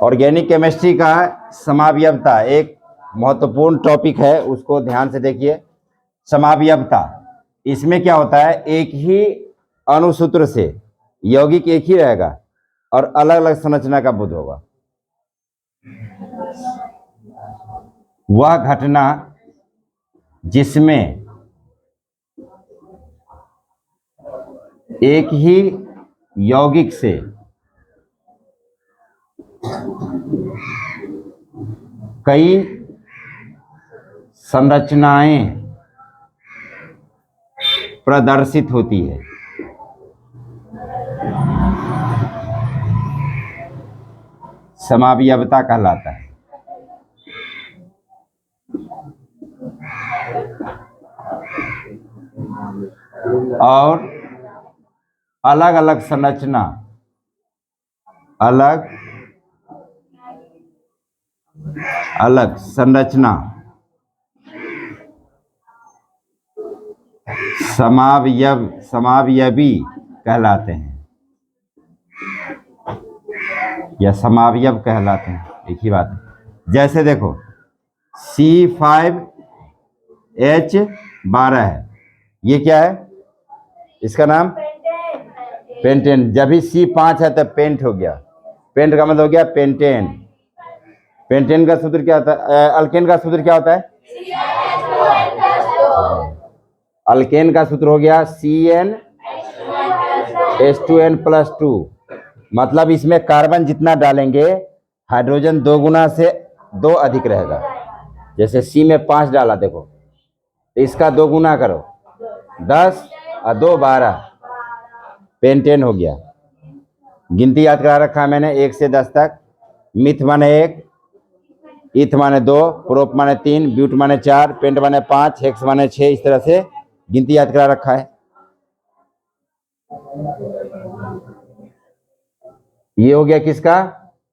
Organic chemistry का समावयवता एक महत्वपूर्ण टॉपिक है, उसको ध्यान से देखिए। समावयवता, इसमें क्या होता है, एक ही अणुसूत्र से यौगिक एक ही रहेगा और अलग अलग संरचना का बोध होगा। वह घटना जिसमें एक ही यौगिक से कई संरचनाएं प्रदर्शित होती है, समावयवता कहलाता है। और अलग अलग संरचना, अलग अलग संरचना समावयवी कहलाते हैं या समावयव कहलाते हैं, एक ही बात है। जैसे देखो C5H12 है, ये क्या है, इसका नाम पेंटेन। जब भी C5 है तब पेंट हो गया, पेंट का मतलब हो गया पेंटेन। पेंटेन का सूत्र क्या होता है, अल्केन का सूत्र क्या होता है, अल्केन का सूत्र हो गया CnH2n+2। मतलब इसमें कार्बन जितना डालेंगे हाइड्रोजन 2 गुना से 2 अधिक रहेगा। जैसे C में 5 डाला, देखो तो इसका 2 गुना करो, 10 और 2 12, पेंटेन हो गया। गिनती याद करा रखा है मैंने 1 से 10 तक। मिथ माने 1, इथ माने 2, प्रोप माने 3, ब्यूट माने 4, पेंट माने 5, हेक्स माने 6। इस तरह से गिनती याद करा रखा है। ये हो गया किसका,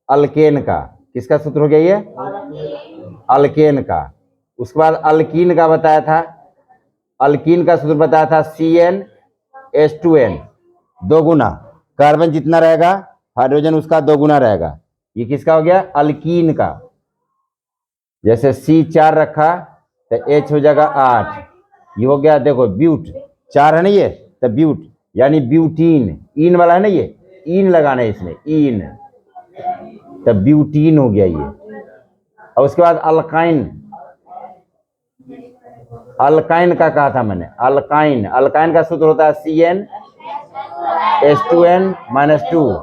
अल्केन का। किसका सूत्र हो गया ये, अल्केन का। उसके बाद अल्कीन का बताया था, अल्कीन का सूत्र बताया था CnH2n, 2 गुना। कार्बन जितना रहेगा हाइड्रोजन उसका 2 गुना रहेगा। ये किसका हो गया, अल्कीन का। जैसे C4 रखा तो H हो जाएगा 8, ये हो गया देखो ब्यूट, 4 है ना ये, तो ब्यूट यानी ब्यूटीन। इन वाला है ना, ये इन लगाना है इसमें, इन, तो ब्यूटीन हो गया ये। और उसके बाद अल्काइन, अल्काइन का कहा था मैंने, अल्काइन। अल्काइन का सूत्र होता है CnH2n-2।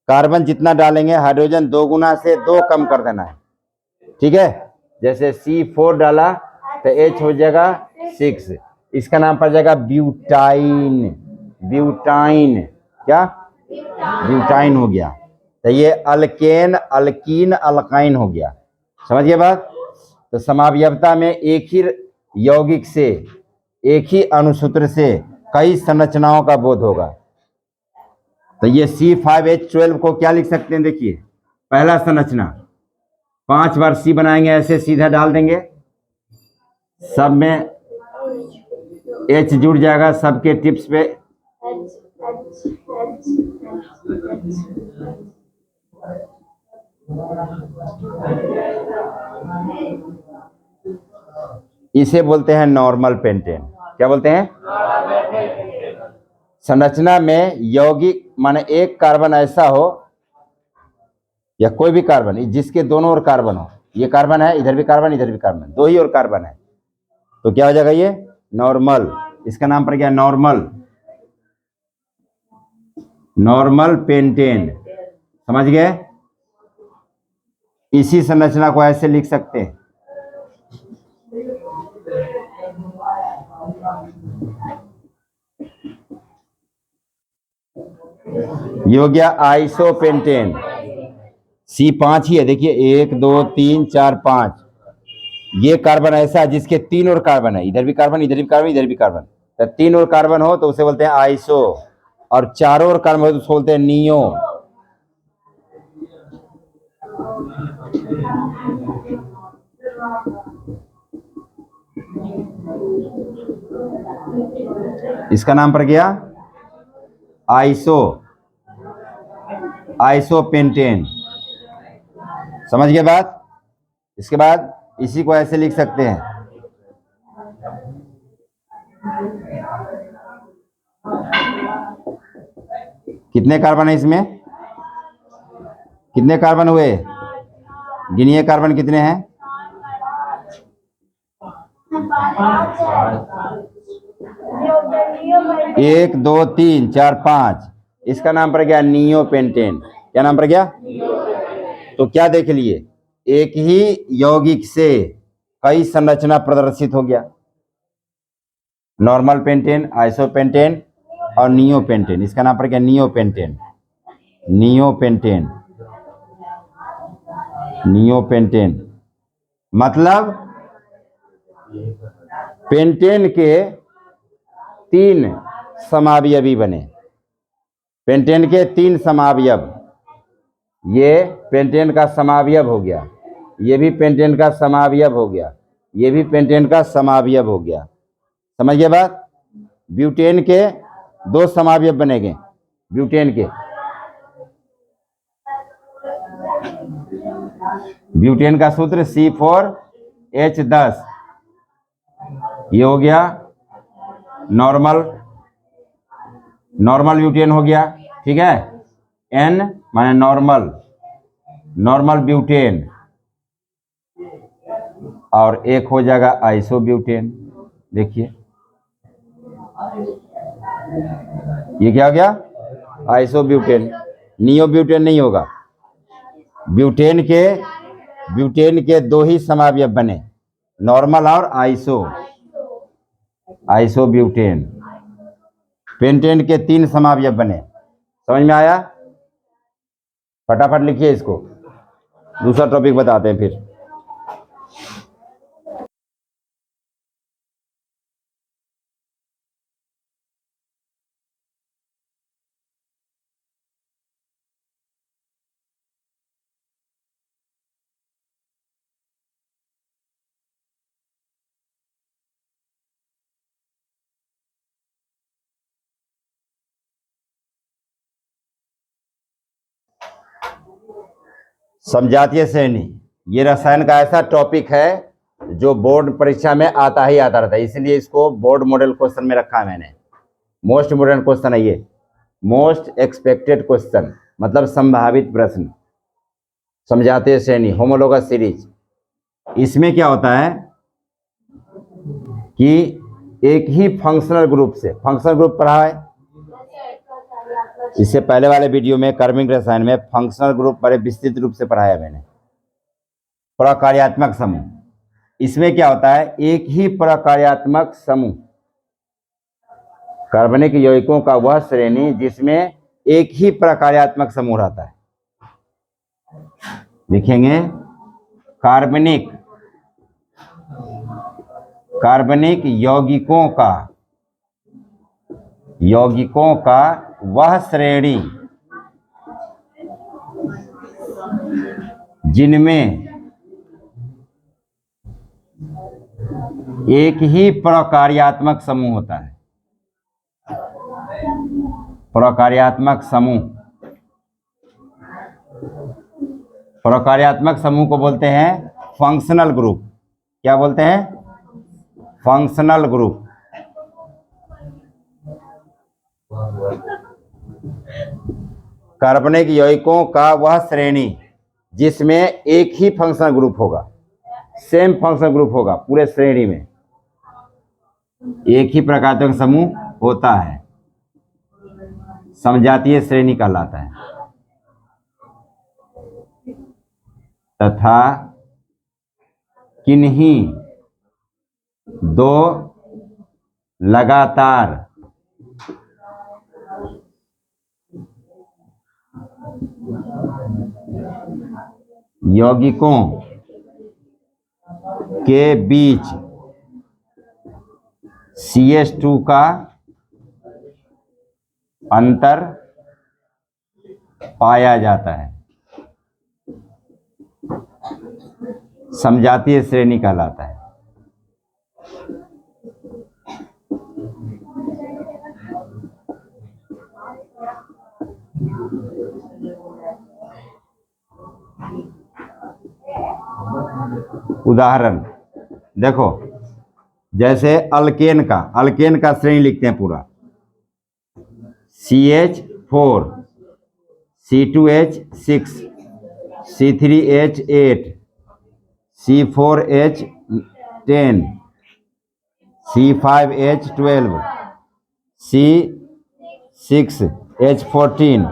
कार्बन जितना डालेंगे हाइड्रोजन 2 गुना से 2 कम कर देना है, ठीक है। जैसे C4 डाला तो H हो जाएगा 6, इसका नाम पड़ जाएगा ब्यूटाइन। ब्यूटाइन, क्या, ब्यूटाइन हो गया। तो ये अल्केन, अल्कीन, अल्काइन हो गया। समझिए बात। तो समावयवता में एक ही यौगिक से, एक ही अणुसूत्र से कई संरचनाओं का बोध होगा। तो ये C5H12 को क्या लिख सकते हैं, देखिए पहला संरचना, 5 बार C बनाएंगे, ऐसे सीधा डाल देंगे, सब में H जुड़ जाएगा, सबके टिप्स पे इसे बोलते हैं नॉर्मल पेंटेन। क्या बोलते हैं, संरचना में यौगिक माने एक कार्बन ऐसा हो, या कोई भी कार्बन जिसके दोनों ओर कार्बन हो, ये कार्बन है, इधर भी कार्बन, इधर भी कार्बन, 2 ही और कार्बन है, तो क्या हो जाएगा ये नॉर्मल। इसका नाम पड़ गया नॉर्मल, नॉर्मल पेंटेन। समझ गए। इसी संरचना को ऐसे लिख सकते हैं, ये हो गया आइसोपेंटेन। C5 ही है, देखिए 1 2 3 4 5। ये कार्बन ऐसा है जिसके 3 और कार्बन है, इधर भी कार्बन, इधर भी कार्बन, इधर भी कार्बन, तो 3 और कार्बन हो तो उसे बोलते हैं आइसो, और 4 और कार्बन हो तो उसे बोलते हैं नियो। इसका नाम पड़ गया आइसो, आइसोपेंटेन। समझ गए बात? इसके बाद इसी को ऐसे लिख सकते हैं, कितने कार्बन है इसमें? कितने कार्बन हुए? गिनिए कार्बन कितने हैं? 1 2 3 4 5। इसका नाम पड़ गया नियोपेंटेन। क्या नाम पड़ गया? तो क्या देख लिए, एक ही यौगिक से कई संरचना प्रदर्शित हो गया, नॉर्मल पेंटेन, आइसोपेंटेन और नियोपेंटेन। इसका नाम पड़ गया नियोपेंटेन। नियोपेंटेन, नियोपेंटेन मतलब पेंटेन के 3 समावयवी बने। पेंटेन के 3 समावयव, ये पेंटेन का समावयव हो गया, ये भी पेंटेन का समावयव हो गया, ये भी पेंटेन का समावयव हो गया। समझ गए बात? ब्यूटेन के 2 समावयव बनेंगे, ब्यूटेन के। ब्यूटेन का सूत्र C4H10, ये हो गया नॉर्मल, नॉर्मल ब्यूटेन हो गया, ठीक है। N माने नॉर्मल, नॉर्मल ब्यूटेन, और एक हो जाएगा आइसोब्यूटेन। देखिए ये क्या हो गया? आइसोब्यूटेन। नियोब्यूटेन नहीं होगा। ब्यूटेन के 2 ही समावयव बने, नॉर्मल और आइसोब्यूटेन। पेंटेन के 3 समावयव बने। समझ में आया? फटाफट लिखिए इसको, दूसरा टॉपिक बताते हैं फिर। समजातीय श्रेणी, ये रसायन का ऐसा टॉपिक है जो बोर्ड परीक्षा में आता ही आता रहता है, इसलिए इसको बोर्ड मॉडल क्वेश्चन में रखा है मैंने। मोस्ट इम्पोर्टेंट क्वेश्चन है ये, मोस्ट एक्सपेक्टेड क्वेश्चन, मतलब संभावित प्रश्न। समजातीय श्रेणी, होमोलोगस सीरीज। इसमें क्या होता है कि एक ही फंक्शनल ग्रुप से, फंक्शनल ग्रुप पढ़ा है इससे पहले वाले वीडियो में, कार्बनिक रसायन में फंक्शनल ग्रुप बड़े विस्तृत रूप से पढ़ाया मैंने। प्रकार्यात्मक समूह, इसमें क्या होता है, एक ही प्रकार्यात्मक समूह, कार्बनिक यौगिकों का वह श्रेणी जिसमें एक ही प्रकार्यात्मक समूह रहता है। लिखेंगे कार्बनिक यौगिकों का वह श्रेणी जिनमें एक ही प्रकार्यात्मक समूह होता है। प्रकार्यात्मक समूह, प्रकार्यात्मक समूह को बोलते हैं फंक्शनल ग्रुप। क्या बोलते हैं? Functional group. कार्बनिक यौगिकों का वह श्रेणी जिसमें एक ही फंक्शनल ग्रुप होगा, सेम फंक्शनल ग्रुप होगा, पूरे श्रेणी में एक ही प्रकार्यात्मक समूह होता है, समजातीय श्रेणी कहलाता है। तथा किन्हीं 2 लगातार यौगिकों के बीच CH2 का अंतर पाया जाता है, समजातीय श्रेणी कहलाता है। उदाहरण देखो, जैसे अल्केन का श्रेणी लिखते हैं पूरा, CH4, C2H6, C3H8, C4H10, C5H12, C6H14।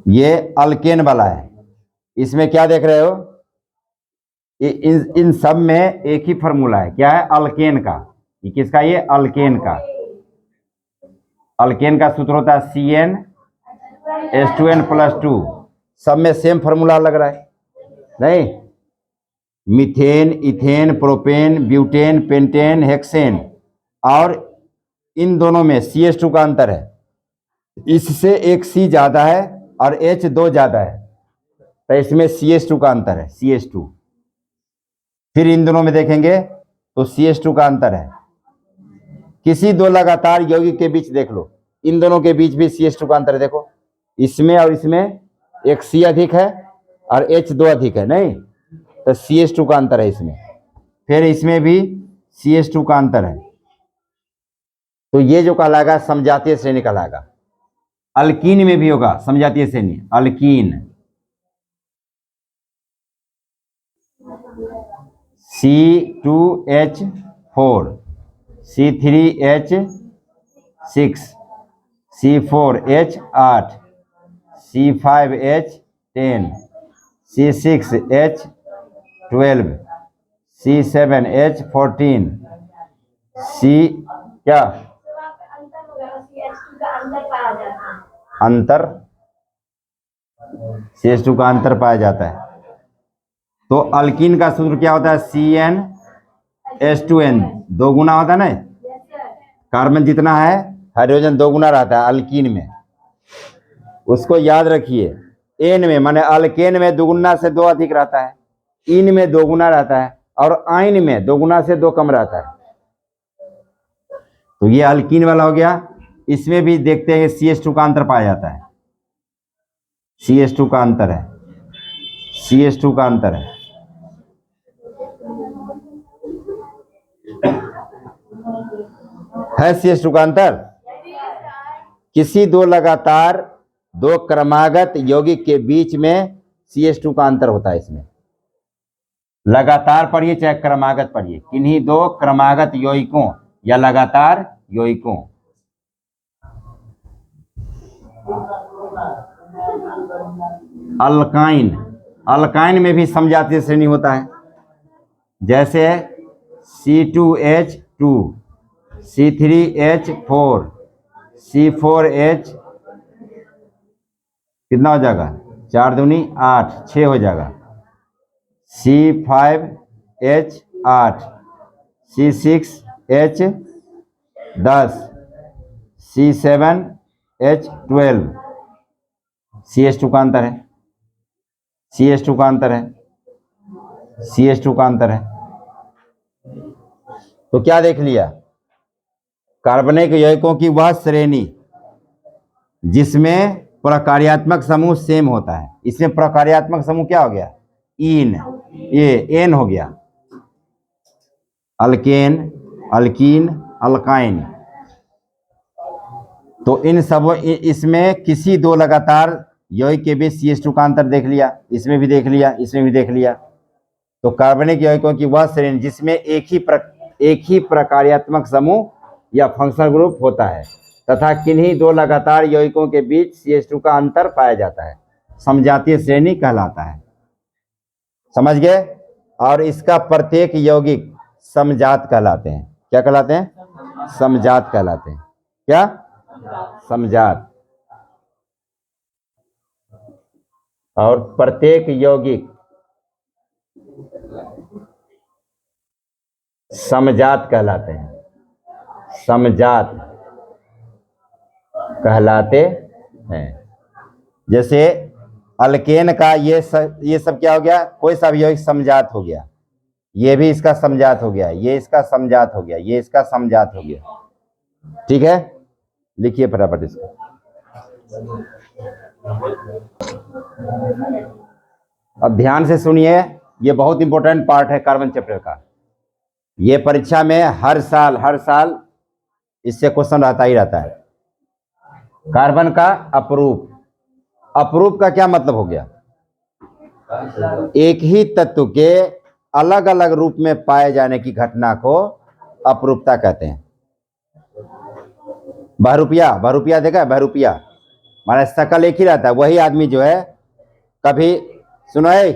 ये अल्केन वाला है। इसमें क्या देख रहे हो, इन सब में एक ही फॉर्मूला है, क्या है, अल्केन का। ये किसका, ये अल्केन का। अल्केन का सूत्र होता है CnH2n+2। सब में सेम फॉर्मूला लग रहा है, नहीं? Methane, ethane, propane, butane, pentane, hexane, और इन दोनों में CH2 का अंतर है। इससे एक C ज्यादा है और H2 ज्यादा है, तो इसमें CH2 का अंतर है, CH2। फिर इन दोनों में देखेंगे तो CH2 का अंतर है। किसी दो लगातार यौगिक के बीच देख लो, इन दोनों के बीच भी CH2 का अंतर है। देखो, इसमें और इसमें एक C अधिक है और H2 अधिक है, नहीं? तो CH2 का अंतर है इसमें। फिर इसमें भी CH2 का अंतर है, तो ये जो कहलाएगा समजातीय श्रेणी कहलाएगा। अल्कीन में भी होगा समजातीय श्रेणी, alkyne, C2H4, C3H6, C4H8, C5H10, C6H12, C7H14, क्या अंतर, CH2 का अंतर पाया जाता है। तो अल्कीन का सूत्र क्या होता है, CnH2n, दो गुना होता है ना, कार्बन जितना है हाइड्रोजन दो गुना रहता है अल्कीन में। उसको याद रखिए, एन में माने अल्केन में दोगुना से दो अधिक रहता है, इन में दो गुना रहता है, और आइन में दो गुना से दो कम रहता है। तो ये अल्कीन वाला हो गया। इसमें भी देखते हैं CH2 का अंतर पाया जाता है, CH2 का अंतर है, CH2 का अंतर है। CH2 का अंतर, किसी दो लगातार दो क्रमागत यौगिक के बीच में CH2 का अंतर होता है। इसमें लगातार पढ़िए चाहे क्रमागत पढ़िए, किन्हीं दो क्रमागत यौगिकों या लगातार यौगिकों। अल्काइन में भी समजातीय श्रेणी होता है, जैसे C2H2, C3H4, C4H, कितना हो जाएगा, 4 दूनी 8, 6 हो जाएगा, C5H8, C6H10, C7H12। CH2 का अंतर है, CH2 का अंतर है, CH2 का अंतर है। तो क्या देख लिया, कार्बनिक यौगिकों की वह श्रेणी जिसमें प्रकार्यात्मक समूह सेम होता है। इसमें प्रकार्यात्मक समूह क्या हो गया, इन, ये एन हो गया, अल्केन, अल्कीन, अल्काइन। तो इन सब, इसमें किसी दो लगातार यौगिक के बीच CH2 का अंतर देख लिया, इसमें भी देख लिया, इसमें भी देख लिया। तो कार्बनिक यौगिकों की वह श्रेणी जिसमें एक ही प्रकार्यात्मक समूह या फंक्शनल ग्रुप होता है तथा किन्हीं दो लगातार यौगिकों के बीच CH2 का अंतर पाया जाता है, समजातीय श्रेणी कहलाता है। समझ गए? और इसका प्रत्येक यौगिक समजात कहलाते हैं। क्या कहलाते हैं, समजात कहलाते हैं। क्या, समजात। और प्रत्येक यौगिक समजात कहलाते हैं, समजात कहलाते हैं। जैसे अल्केन का ये सब क्या हो गया, कोई सा भी यौगिक समजात हो गया, ये भी इसका समजात हो गया, ये इसका समजात हो गया, ये इसका समजात हो गया। ठीक है, लिखिए फटाफट इसको। अब ध्यान से सुनिए, ये बहुत इंपॉर्टेंट पार्ट है कार्बन चैप्टर का। ये परीक्षा में हर साल इससे क्वेश्चन रहता ही रहता है। कार्बन का अपरूप, अपरूप का क्या मतलब हो गया? एक ही तत्व के अलग अलग रूप में पाए जाने की घटना को अपरूपता कहते हैं। बहरूपिया, बहरूपिया देखा है? बहरूपिया माने शकल एक ही रहता है, वही आदमी जो है कभी सुनो है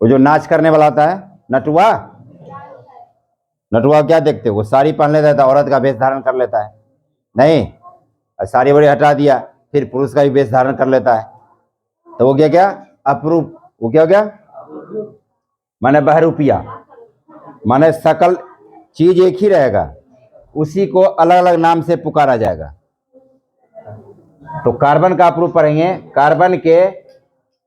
वो जो नाच करने वाला होता है नटुआ, नटुआ क्या देखते हो? वो साड़ी पहन लेता है, औरत का वेश धारण कर लेता है। नहीं, साड़ी बड़ी हटा दिया, फिर पुरुष का भी वेश धारण कर लेता है, तो वो क्या अपरूप, वो क्या हो गया? माने बहरूपिया, माने सकल चीज एक ही रहेगा, उसी को अलग अलग नाम से पुकारा जाएगा। तो कार्बन का अपरूप पढ़ेंगे। कार्बन के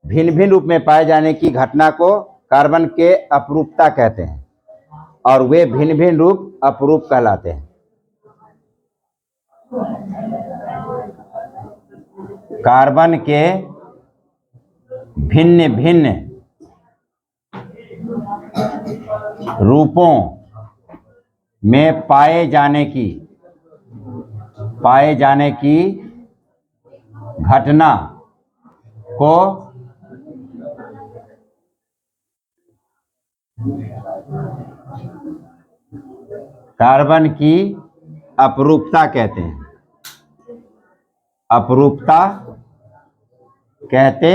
भिन्न भिन्न रूप में पाए जाने की घटना को कार्बन के अपरूपता कहते हैं, और वे भिन्न भिन्न रूप अपरूप कहलाते हैं। कार्बन के भिन्न भिन्न रूपों में पाए जाने की घटना को कार्बन की अपरूपता कहते हैं। अपरूपता कहते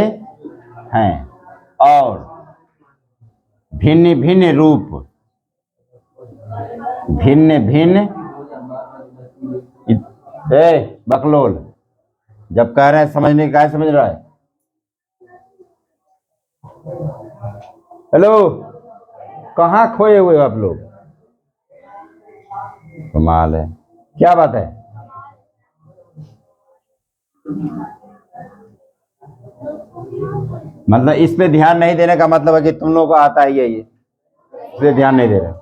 हैं, और भिन्न भिन्न रूप, भिन्न भिन्न बकलोल जब कह रहे हैं समझने का, समझ रहा है? हेलो, कहाँ खोए हुए हो आप लोग? कमाल है, क्या बात है? मतलब इस पे ध्यान नहीं देने का मतलब है कि तुम लोगों को आता ही है, ये इस पे ध्यान नहीं दे रहे।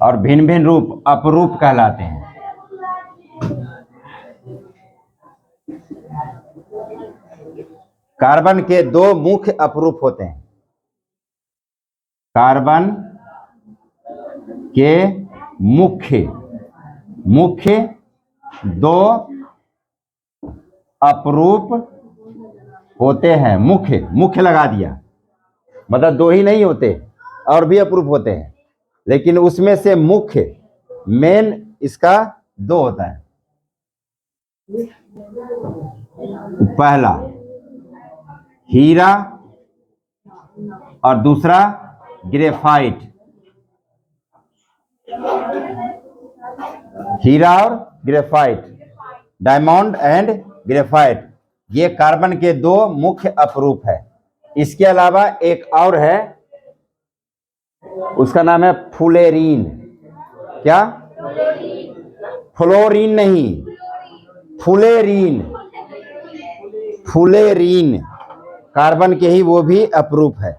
और भिन्न भिन्न रूप अपरूप कहलाते हैं। कार्बन के दो मुख्य अपरूप होते हैं। कार्बन के मुख्य दो अपरूप होते हैं। मुख्य लगा दिया, मतलब दो ही नहीं होते, और भी अपरूप होते हैं, लेकिन उसमें से मुख्य मेन इसका दो होता है। पहला हीरा और दूसरा ग्रेफाइट। हीरा और ग्रेफाइट, डायमंड एंड ग्रेफाइट, ये कार्बन के दो मुख्य अपरूप है। इसके अलावा एक और है, उसका नाम है फुलेरीन। क्या? फ्लोरीन नहीं, फुलेरीन। फुलेरीन कार्बन के ही वो भी अपरूप है।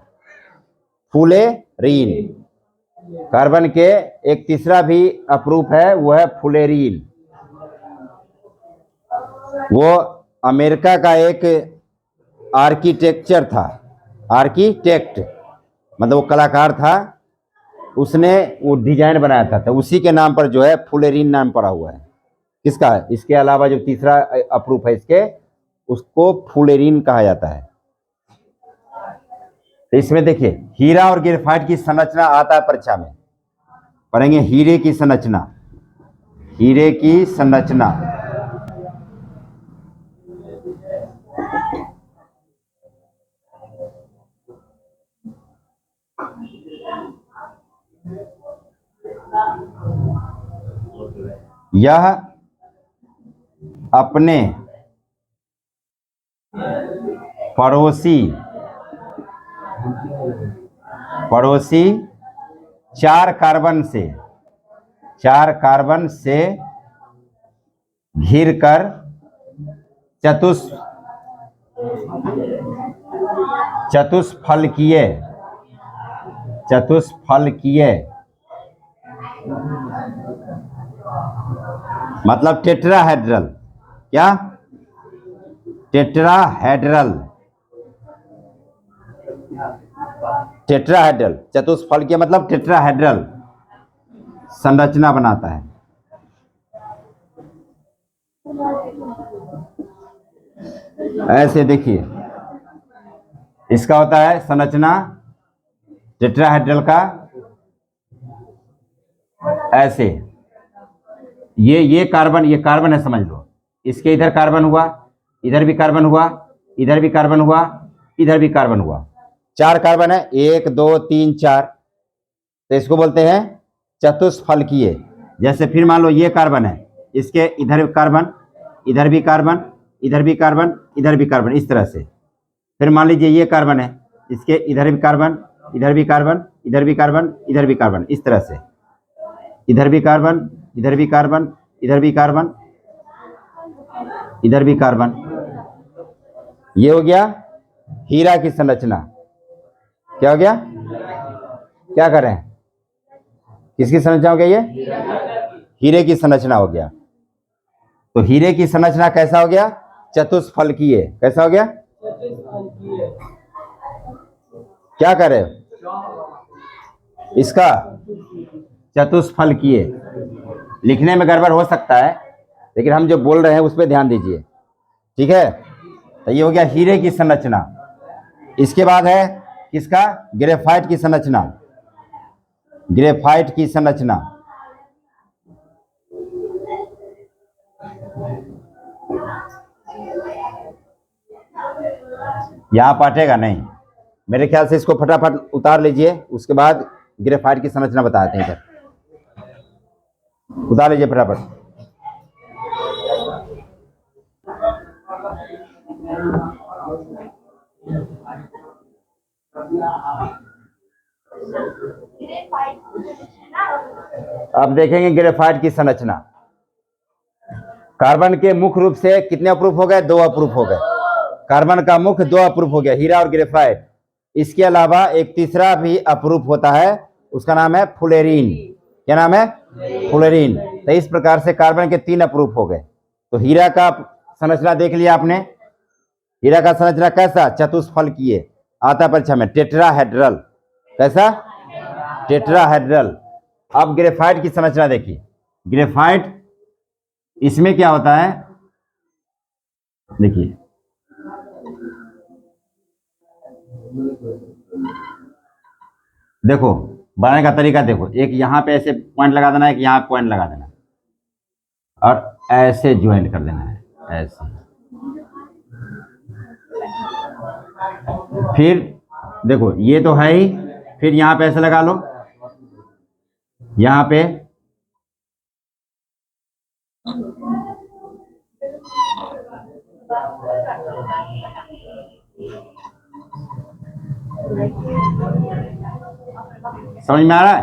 फुलेरीन कार्बन के एक तीसरा भी अपरूप है, वो है फुलेरीन। वो अमेरिका का एक आर्किटेक्चर था, आर्किटेक्ट मतलब वो कलाकार था, उसने वो डिजाइन बनाया था, तो उसी के नाम पर जो है फुलेरीन नाम पड़ा हुआ है। किसका? इसके अलावा जो तीसरा अपरूप है इसके, उसको फुलेरीन कहा जाता है। तो इसमें देखिए हीरा और ग्रेफाइट की संरचना आता है परीक्षा में, पढ़ेंगे हीरे की संरचना। हीरे की संरचना यह अपने पड़ोसी चार कार्बन से घिर कर चतुष्फलकीय मतलब टेट्राहेड्रल। क्या? टेट्राहेड्रल। टेट्राहेड्रल चतुष्फलकीय मतलब टेट्राहेड्रल संरचना बनाता है। ऐसे देखिए, इसका होता है संरचना टेट्राहेड्रल का ऐसे। ये कार्बन है समझ लो। इसके इधर कार्बन हुआ, इधर भी कार्बन हुआ, इधर भी कार्बन हुआ, इधर भी कार्बन हुआ। 4 कार्बन है, 1 2 3 4। तो इसको बोलते हैं चतुष्फलकीय। जैसे फिर मान लो ये कार्बन है, इसके इधर कार्बन, इधर भी कार्बन, इधर भी कार्बन, इधर भी कार्बन, इस तरह से। फिर मान लीजिए ये कार्बन है, इसके इधर भी कार्बन, इधर भी कार्बन, इधर भी कार्बन, इधर भी कार्बन, इस तरह से। इधर भी कार्बन, इधर भी कार्बन, इधर भी कार्बन, इधर भी कार्बन। ये हो गया हीरा की संरचना। क्या हो गया? क्या कर रहे हैं? किसकी संरचना हो गया? ये हीरे की संरचना हो गया। तो हीरे की संरचना कैसा हो गया? चतुष्फलकीय। कैसा हो गया? क्या कर रहे हो? इसका चतुष्फलकीय। लिखने में गड़बड़ हो सकता है, लेकिन हम जो बोल रहे हैं उस पर ध्यान दीजिए, ठीक है? तो ये हो गया हीरे की संरचना। इसके बाद है किसका? ग्रेफाइट की संरचना। ग्रेफाइट की संरचना। यहां पाटेगा नहीं, मेरे ख्याल से इसको फटाफट उतार लीजिए, उसके बाद ग्रेफाइट की संरचना बताते हैं। इधर उतार लीजिए फटाफट। अब देखेंगे ग्रेफाइट की संरचना। कार्बन के मुख्य रूप से कितने अप्रूफ हो गए? 2 अप्रूफ हो गए। कार्बन का मुख्य 2 अप्रूफ हो गया, हीरा और ग्रेफाइट। इसके अलावा एक तीसरा भी अप्रूफ होता है, उसका नाम है फुलेरीन। क्या नाम है? फुलेरीन। तो इस प्रकार से कार्बन के 3 अप्रूफ हो गए। तो हीरा का संरचना देख लिया आपने। हीरा का संरचना कैसा? चतुष्फलकीय। आता परीक्षा में टेट्राहेड्रल। कैसा? टेट्राहेड्रल। अब ग्रेफाइट की संरचना देखिए। ग्रेफाइट, इसमें क्या होता है देखिए, देखो बनाने का तरीका देखो। एक यहां पे ऐसे पॉइंट लगा देना है, एक यहां पॉइंट लगा देना है, और ऐसे ज्वाइन कर देना है, ऐसे। फिर देखो ये तो है ही, फिर यहां पे ऐसे लगा लो, यहां पे समझ में आ रहा है?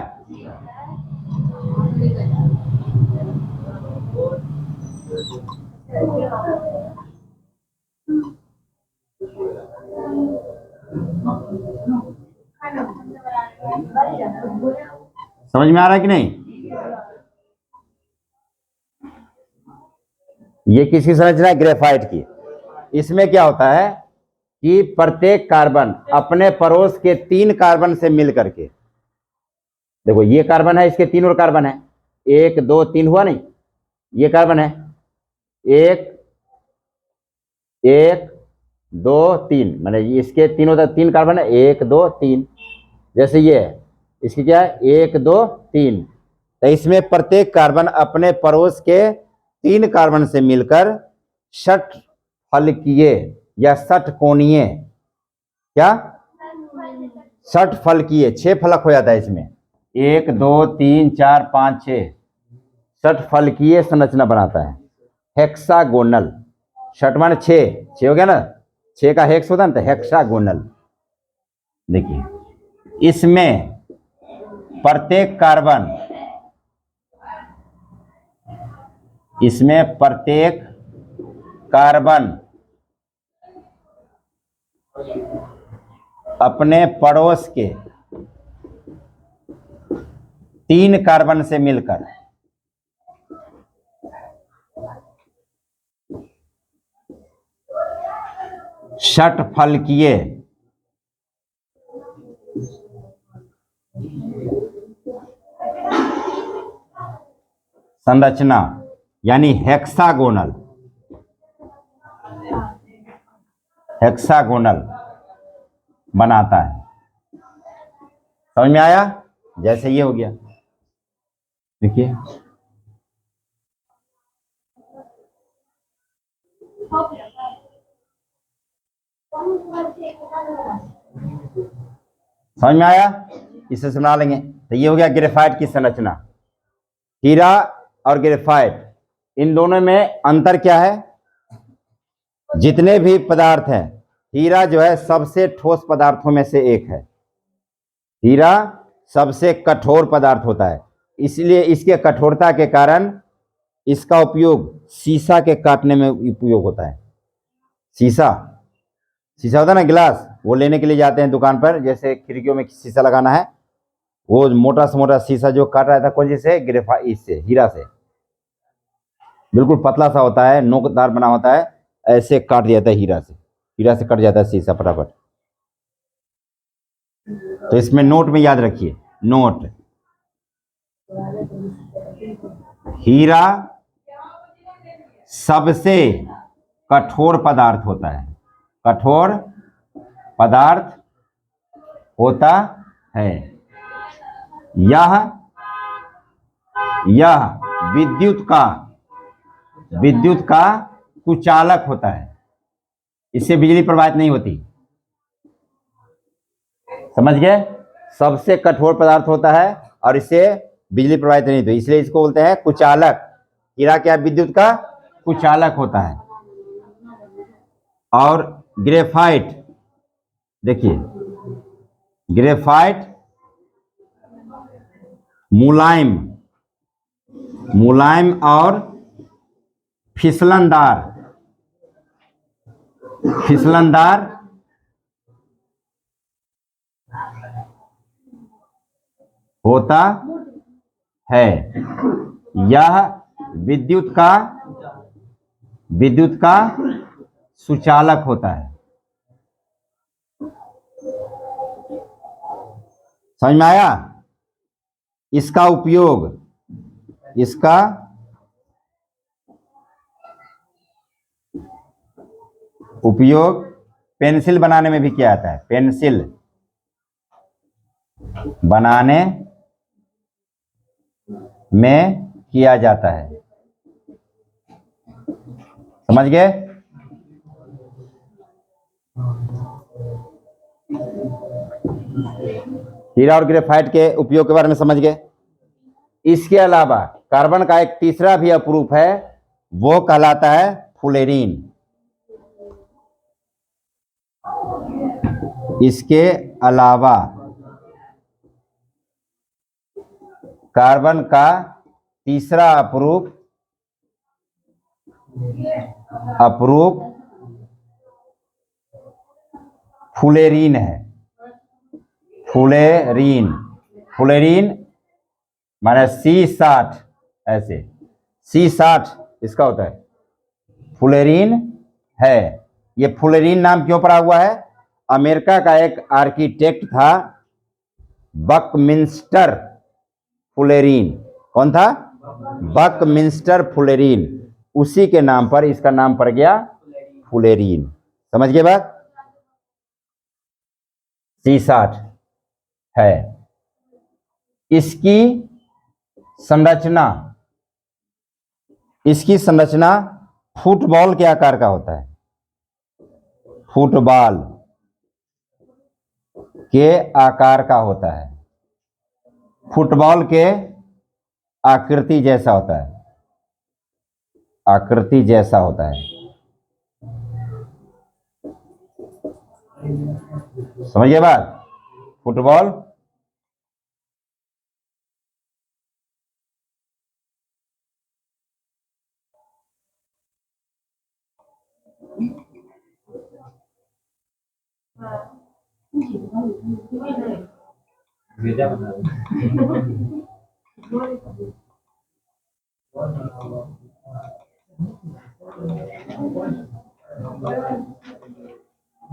समझ में आ रहा है कि नहीं? ये किसकी संरचना है? ग्रेफाइट की। इसमें क्या होता है कि प्रत्येक कार्बन अपने पड़ोस के 3 कार्बन से मिल करके, देखो ये कार्बन है, इसके 3 और कार्बन है, 1 2 3 हुआ नहीं? ये कार्बन है, 1 1 2 3, माने इसके 3 होता है, 3 कार्बन है, 1 2 3। जैसे ये है, इसकी क्या है? 1 2 3। तो इसमें प्रत्येक कार्बन अपने पड़ोस के 3 कार्बन से मिलकर षटफलकीय या षटकोणीय, क्या? षटफलकीय, 6 फलक हो जाता है इसमें, 1 2 3 4 5 6, षटफलकीय संरचना बनाता है। हेक्सागोनल, षट माने 6 हो गया ना, 6 का हेक्स होता है ना, तो हेक्सागोनल। देखिए इसमें प्रत्येक कार्बन, इसमें प्रत्येक कार्बन अपने पड़ोस के 3 कार्बन से मिलकर षटफलकीय संरचना यानी हेक्सागोनल बनाता है। समझ में आया? जैसे ये हो गया, देखिए समझ में आया? इसे सुना लेंगे। तो ये हो गया ग्रेफाइट की संरचना। हीरा और ग्रेफाइट, इन दोनों में अंतर क्या है? जितने भी पदार्थ हैं, हीरा जो है सबसे ठोस पदार्थों में से एक है। हीरा सबसे कठोर पदार्थ होता है, इसलिए इसके कठोरता के कारण इसका उपयोग शीशा के काटने में उपयोग होता है। शीशा होता है ना, गिलास, वो लेने के लिए जाते हैं दुकान पर, जैसे खिड़कियों में शीशा लगाना है, वो मोटा से मोटा शीशा जो काट रहा था कौन से? ग्रेफाइट से, हीरा से। बिल्कुल पतला सा होता है, नोकदार बना होता है, ऐसे काट दिया जाता है हीरा से कट जाता है शीशा फटाफट। तो इसमें नोट में याद रखिए, नोट, हीरा सबसे कठोर पदार्थ होता है, कठोर पदार्थ होता है। यह विद्युत का कुचालक होता है, इससे बिजली प्रवाहित नहीं होती। समझ गए? सबसे कठोर पदार्थ होता है और इससे बिजली प्रवाहित नहीं होती, इसलिए इसको बोलते हैं कुचालक। हीरा क्या? विद्युत का कुचालक होता है। और ग्रेफाइट, देखिए ग्रेफाइट मुलायम और फिसलनदार होता है। यह विद्युत का सुचालक होता है। समझ में आया? इसका उपयोग पेंसिल बनाने में भी किया जाता है, पेंसिल बनाने में किया जाता है। समझ गए? हीरा और ग्रेफाइट के उपयोग के बारे में समझ गए। इसके अलावा कार्बन का एक तीसरा भी अपरूप है, वो कहलाता है फुलेरीन। इसके अलावा कार्बन का तीसरा अपरूप फुलेरीन है। फुलेरीन माने C60, ऐसे C60 इसका होता है, फुलेरीन है। ये फुलेरीन नाम क्यों पड़ा हुआ है? अमेरिका का एक आर्किटेक्ट था बकमिंस्टर फुलेरीन। कौन था? बकमिंस्टर फुलेरीन। उसी के नाम पर इसका नाम पड़ गया फुलेरीन। समझ गए बात? C60 है। इसकी संरचना फुटबॉल के आकार का होता है, फुटबॉल के आकार का होता है, फुटबॉल के आकृति जैसा होता है, समझिए बात? फुटबॉल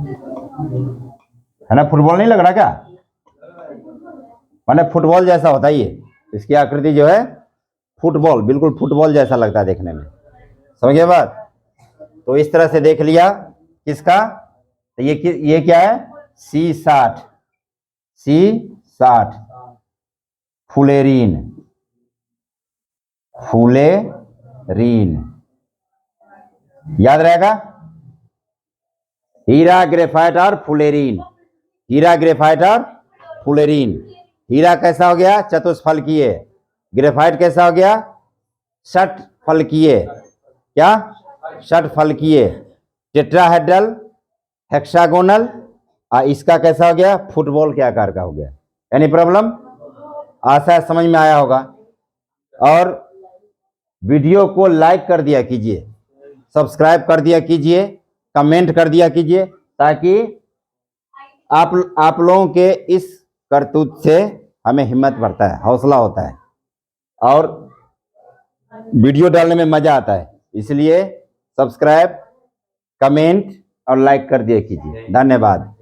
है ना, फुटबॉल नहीं लग रहा क्या? माने फुटबॉल जैसा होता है ये, इसकी आकृति जो है फुटबॉल, बिल्कुल फुटबॉल जैसा लगता है देखने में। समझिए बात? तो इस तरह से देख लिया किसका, तो ये क्या है, C60, C60 फुलेरीन, फुलेरीन याद रहेगा, हीरा, ग्रेफाइट और फुलेरीन, हीरा, ग्रेफाइट और फुलेरीन। हीरा कैसा हो गया, चतुष्फलकीय, ग्रेफाइट कैसा हो गया, षटफलकीय, क्या, षटफलकीय, टेट्राहेड्रल, हेक्सागोनल, और इसका कैसा हो गया, फुटबॉल के आकार का हो गया। Any problem? आशा है समझ में आया होगा। और वीडियो को लाइक कर दिया कीजिए, सब्सक्राइब कर दिया कीजिए, कमेंट कर दिया कीजिए, ताकि आप लोगों के इस करतूत से हमें हिम्मत बढ़ता है, हौसला होता है और वीडियो डालने में मजा आता है। इसलिए सब्सक्राइब, कमेंट और लाइक कर दिया कीजिए। धन्यवाद।